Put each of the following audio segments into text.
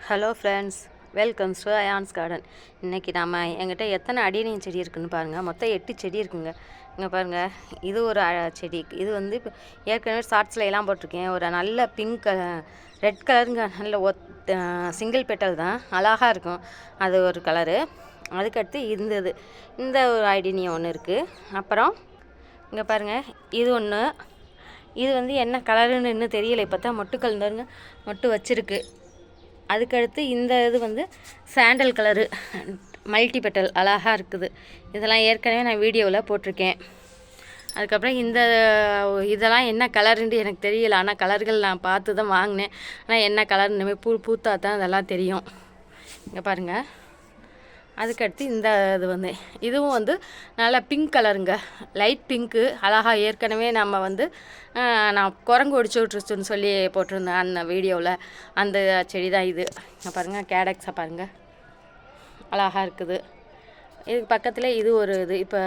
Hello friends, welcomes to ions garden. இன்றைக்கி நம்ம எங்கிட்ட எத்தனை அடினியம் செடி இருக்குதுன்னு பாருங்கள். மொத்தம் 8 செடி இருக்குங்க. இங்கே பாருங்கள், இது ஒரு செடி. இது வந்து இப்போ ஏற்கனவே ஷார்ட்ஸில் எல்லாம் போட்டிருக்கேன். ஒரு நல்ல பிங்க் ரெட் கலருங்க. நல்ல சிங்கிள் பெட்டல் தான், அழகாக இருக்கும். அது ஒரு கலரு. அதுக்கடுத்து இந்த ஒரு அடினியம் ஒன்று இருக்குது. அப்புறம் இங்கே பாருங்கள், இது ஒன்று. இது வந்து என்ன கலருன்னு இன்னும் தெரியலை. இப்போ தான் மொட்டு கலந்துருங்க, மொட்டு வச்சுருக்கு. அதுக்கடுத்து இது வந்து சாண்டல் கலரு மல்டி பெட்டல் அழகாக இருக்குது. இதெல்லாம் ஏற்கனவே நான் வீடியோவில் போட்டிருக்கேன். அதுக்கப்புறம் இதெல்லாம் என்ன கலருன்ட்டு எனக்கு தெரியல. ஆனால் கலர்கள் நான் பார்த்து தான் வாங்கினேன். ஆனால் என்ன கலர் இனிமேல் பூத்தா தான் அதெல்லாம் தெரியும். இங்கே பாருங்கள். அதுக்கடுத்து இது வந்து இதுவும் வந்து நல்லா பிங்க் கலருங்க, லைட் பிங்க்கு, அழகாக. ஏற்கனவே நம்ம வந்து நான் குரங்கு ஒடிச்சு விட்டுருச்சுன்னு சொல்லி போட்டிருந்தேன் அந்த வீடியோவில். அந்த செடி தான் இது. பாருங்கள், கேடக்ஸை பாருங்கள், அழகாக இருக்குது. இதுக்கு பக்கத்தில் இது ஒரு இப்போ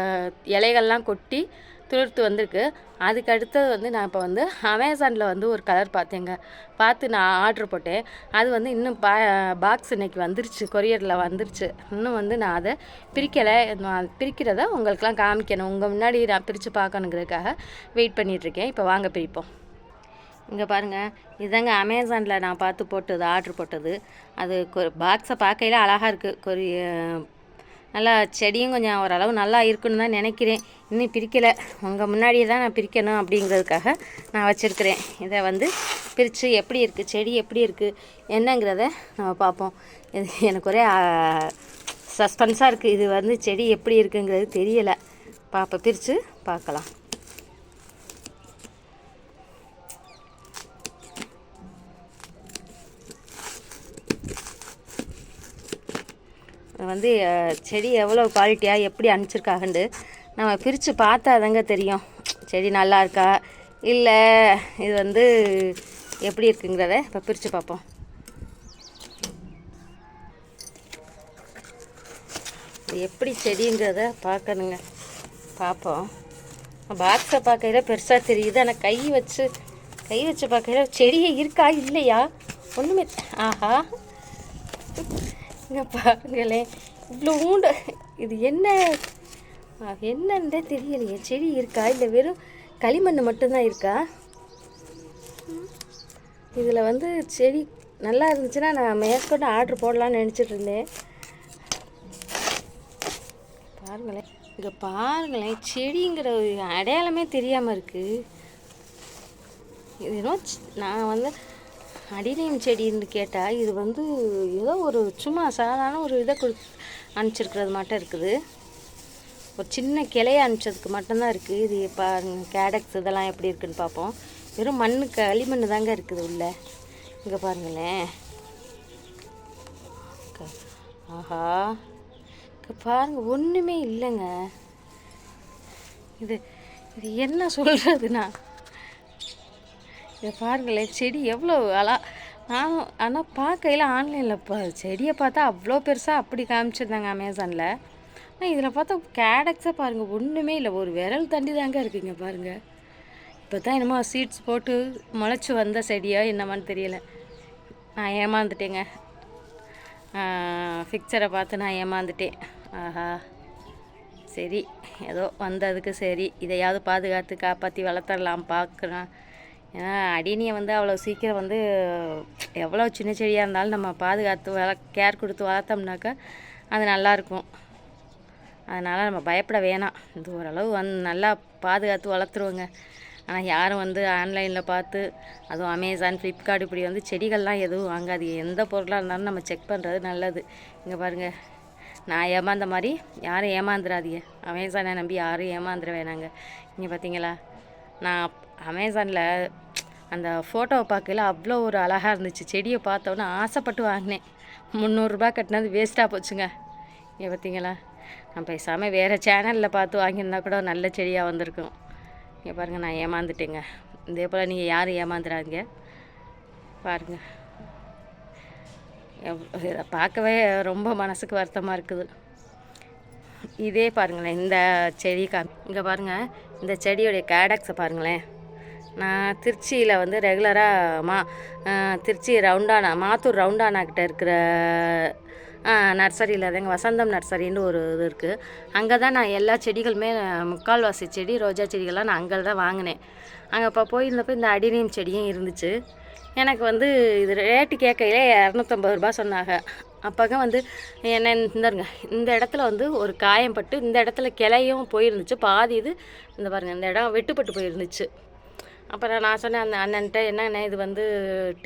இலைகள்லாம் கொட்டி துளிர்த்து வந்திருக்கு. அதுக்கு அடுத்தது வந்து நான் இப்போ வந்து அமேசானில் வந்து ஒரு கலர் பார்த்து நான் ஆர்டர் போட்டேன். அது வந்து இன்னும் பாக்ஸ் இன்றைக்கி வந்துருச்சு, கொரியரில் வந்துருச்சு. இன்னும் வந்து நான் அதை பிரிக்கலை. நான் பிரிக்கிறத உங்களுக்கெலாம் காமிக்கணும், உங்கள் முன்னாடி நான் பிரித்து பார்க்கணுங்கிறதுக்காக வெயிட் பண்ணிகிட்ருக்கேன். இப்போ வாங்க பிரிப்போம். இங்கே பாருங்கள், இதுதாங்க அமேசானில் நான் பார்த்து ஆர்டர் போட்டது. அது பாக்ஸை பார்க்கையில் அழகாக இருக்குது. நல்லா செடியும் கொஞ்சம் ஓரளவு நல்லா இருக்குன்னு தான் நினைக்கிறேன். இன்னும் பிரிக்கலை, உங்கள் முன்னாடியே தான் நான் பிரிக்கணும் அப்படிங்கிறதுக்காக நான் வச்சுருக்கிறேன். இதை வந்து பிரித்து எப்படி இருக்குது, செடி எப்படி இருக்குது என்னங்கிறத நம்ம பார்ப்போம். இது எனக்கு ஒரே சஸ்பென்ஸாக இருக்குது. இது வந்து செடி எப்படி இருக்குங்கிறது தெரியலை. பிரித்து பார்க்கலாம். வந்து செடி எவ்வளோ குவாலிட்டியாக எப்படி அனுப்பிச்சிருக்காங்கன்னு நம்ம பிரித்து பார்த்தா தாங்க தெரியும், செடி நல்லா இருக்கா இல்லை இது வந்து எப்படி இருக்குங்கிறத இப்போ பிரித்து பார்ப்போம். எப்படி செடிங்கிறத பார்க்கணுங்க, பார்ப்போம். பாக்ஸை பார்க்கையில் பெருசாக தெரியுது, ஆனால் கை வச்சு பார்க்கையில் செடியே இருக்கா இல்லையா ஒன்றுமே. ஆஹா, இங்கே பாருங்களேன், இவ்வளோ ஊண்டு. இது என்னன்னே தெரியலையே. செடி இருக்கா இல்லை வெறும் களிமண் மட்டும்தான் இருக்கா? இதில் வந்து செடி நல்லா இருந்துச்சுன்னா நான் மேற்கொண்டு ஆர்டர் போடலான்னு நினச்சிட்டு இருந்தேன். இங்கே பாருங்களேன், செடிங்கிற ஒரு அடையாளமே தெரியாமல் இருக்குது. இது இன்னும் நான் வந்து அடினியம் செடின்னு கேட்டால் இது வந்து ஏதோ ஒரு சும்மா சாதாரண ஒரு இதை அனுப்பிச்சிருக்கிறது மட்டும் இருக்குது. ஒரு சின்ன கிளையை அனுப்பிச்சதுக்கு மட்டும்தான் இருக்குது. இது பாருங்க, கேடக்ஸ் இதெல்லாம் எப்படி இருக்குதுன்னு பார்ப்போம். வெறும் களிமண் தாங்க இருக்குது உள்ள. இங்கே பாருங்களேன். ஆஹா, இங்கே பாருங்கள், ஒன்றுமே இல்லைங்க. இது என்ன சொல்கிறதுனா, இதை பாருங்களேன், செடி எவ்வளோ ஆனால் பார்க்கையில் ஆன்லைனில் செடியை பார்த்தா அவ்வளோ பெருசாக அப்படி காமிச்சிருந்தாங்க அமேசானில். ஆனால் இதில் பார்த்தா கேடக்ஸாக பாருங்கள், ஒன்றுமே இல்லை, ஒரு விரல் தண்டி தாங்க இருக்குங்க. பாருங்கள், இப்போ தான் என்னமோ சீட்ஸ் போட்டு முளைச்சி வந்த செடியோ என்னமான்னு தெரியலை. நான் ஏமாந்துட்டேங்க, பிக்சரை பார்த்து நான் ஏமாந்துட்டேன். ஆஹா, சரி, ஏதோ வந்ததுக்கு சரி, இதையாவது பாதுகாத்து காப்பாற்றி வளர்த்துடலாம் பார்க்குறேன். ஏன்னா அடினியை வந்து அவ்வளோ சீக்கிரம் வந்து எவ்வளோ சின்ன செடியாக இருந்தாலும் நம்ம பாதுகாத்து கேர் கொடுத்து வளர்த்தோம்னாக்கா அது நல்லாயிருக்கும். அதனால் நம்ம பயப்பட வேணாம். இது ஓரளவு நல்லா பாதுகாத்து வளர்த்துருவோங்க. ஆனால் யாரும் வந்து ஆன்லைனில் பார்த்து, அதுவும் அமேசான், ஃப்ளிப்கார்ட் இப்படி வந்து செடிகள்லாம் எதுவும் வாங்காது. எந்த பொருளாக இருந்தாலும் நம்ம செக் பண்ணுறது நல்லது. இங்கே பாருங்கள், நான் ஏமாந்த மாதிரி யாரும் ஏமாந்துடாதீங்க. அமேசானை நம்பி யாரும் ஏமாந்துட வேணாங்க. இங்கே பார்த்தீங்களா, நான் அமேசானில் அந்த ஃபோட்டோவை பார்க்கல அவ்வளோ ஒரு அழகாக இருந்துச்சு. செடியை பார்த்தோன்னே ஆசைப்பட்டு வாங்கினேன். 300 ரூபா கட்டினது வேஸ்ட்டாக போச்சுங்க. இங்கே பார்த்தீங்களா, நான் பேசாமல் வேறு சேனலில் பார்த்து வாங்கியிருந்தா கூட நல்ல செடியாக வந்திருக்கும். இங்கே பாருங்கள், நான் ஏமாந்துட்டேங்க. இதே போல் நீங்கள் யாரும் ஏமாந்துடாதீங்க. பாருங்கள், இதை பார்க்கவே ரொம்ப மனசுக்கு வருத்தமாக இருக்குது. இதே பாருங்களேன், இந்த செடி இங்கே பாருங்கள், இந்த செடியோடைய கேடக்ஸை பாருங்களேன், நான் திருச்சியில் வந்து ரெகுலராக திருச்சி மாத்தூர் ரவுண்டானாக்கிட்ட இருக்கிற நர்சரியில் தாங்க வசந்தம் நர்சரின்னு ஒரு இது இருக்குது. அங்கே தான் நான் எல்லா செடிகளுமே முக்கால்வாசி செடி ரோஜா செடிகள்லாம் நான் அங்கே தான் வாங்கினேன். அங்கே இப்போ போயிருந்தப்போ இந்த அடினியம் செடியும் இருந்துச்சு. எனக்கு வந்து இது ரேட்டு கேட்கையிலே 250 ரூபா சொன்னாங்க. அப்போங்க வந்து என்ன இந்த இடத்துல வந்து ஒரு காயம் பட்டு இந்த இடத்துல கிளையும் போயிருந்துச்சு, பாதி இது இந்த பாருங்கள் இந்த இடம் வெட்டுப்பட்டு போயிருந்துச்சு. அப்புறம் நான் சொன்னேன் அந்த அண்ணன்ட்ட, என்னண்ணே இது வந்து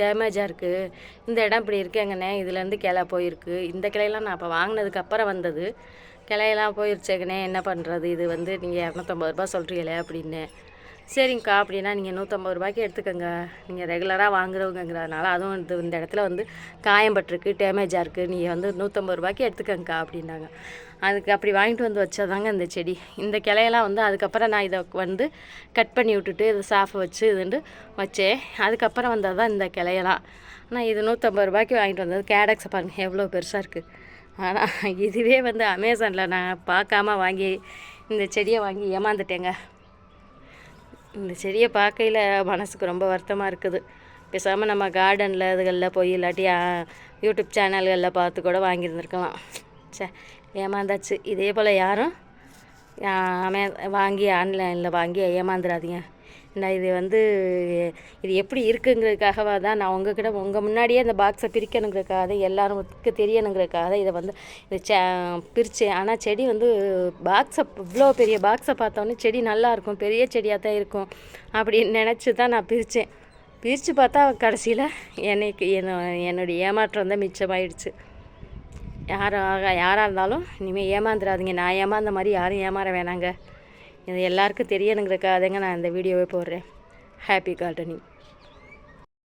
டேமேஜாக இருக்குது, இந்த இடம் இப்படி இருக்கேங்கண்ணே, இதுலேருந்து கிளை போயிருக்கு, இந்த கிளையெல்லாம் நான் அப்போ வாங்கினதுக்கு அப்புறம் வந்தது, கிளையெல்லாம் போயிருச்சேங்கண்ணே, என்ன பண்ணுறது, இது வந்து நீங்கள் 250 ரூபா சொல்கிறீங்களே அப்படின்னே. சரிங்கக்கா, அப்படின்னா நீங்கள் 150 ரூபாய்க்கு எடுத்துக்கோங்க, நீங்கள் ரெகுலராக வாங்குறவங்கிறதுனால, அதுவும் இந்த இடத்துல வந்து காயம் பட்டிருக்கு, டேமேஜாக இருக்குது, நீங்கள் வந்து 150 ரூபாய்க்கு எடுத்துக்கங்கக்கா அப்படின்னாங்க. அதுக்கு அப்படி வாங்கிட்டு வந்து வச்சதாங்க இந்த செடி. இந்த கிளையெல்லாம் வந்து அதுக்கப்புறம் நான் இதை வந்து கட் பண்ணி விட்டுட்டு இதை சாஃபை வச்சு இதுண்டு வச்சேன். அதுக்கப்புறம் வந்தது தான் இந்த கிளையெல்லாம். ஆனால் இது 150 ரூபாய்க்கு வாங்கிட்டு வந்தது. கேடக்ஸை பாருங்கள் எவ்வளோ பெருசாக இருக்குது. ஆனால் இதுவே வந்து அமேசானில் நான் பார்க்காம வாங்கி இந்த செடியை வாங்கி ஏமாந்துட்டேங்க. இந்த செடியை பார்க்கையில் மனசுக்கு ரொம்ப வருத்தமாக இருக்குது. பேசாமல் நம்ம கார்டனில் இதுகளில் போய் இல்லாட்டி யூடியூப் சேனல்களில் பார்த்து கூட வாங்கியிருந்துருக்கலாம். ஏமாந்தாச்சு. இதே போல் யாரும் வாங்கி ஆன்லைனில் வாங்கி ஏமாந்துடாதீங்க. நான் இது வந்து இது எப்படி இருக்குங்கிறதுக்காகவா தான் நான் உங்கள் முன்னாடியே இந்த பாக்ஸை பிரிக்கணுங்கிறதுக்காக தான், எல்லாருக்கும் தெரியணுங்கிறதுக்காக தான் இதை வந்து இது பிரித்தேன். ஆனால் செடி வந்து இவ்வளோ பெரிய பாக்ஸை பார்த்தோன்னே செடி நல்லாயிருக்கும், பெரிய செடியாக தான் இருக்கும் அப்படின்னு நினச்சி தான் நான் பிரித்தேன். பிரித்து பார்த்தா கடைசியில் என்னுடைய ஏமாற்றம் தான் மிச்சமாயிடுச்சு. யாராக இருந்தாலும் இனிமேல் ஏமாந்துடாதீங்க. நான் ஏமாந்த மாதிரி யாரும் ஏமாற வேணாங்க. இது எல்லாருக்கும் தெரியணுங்கிறக்காக தாங்க நான் இந்த வீடியோவே போடுறேன். Happy gardening.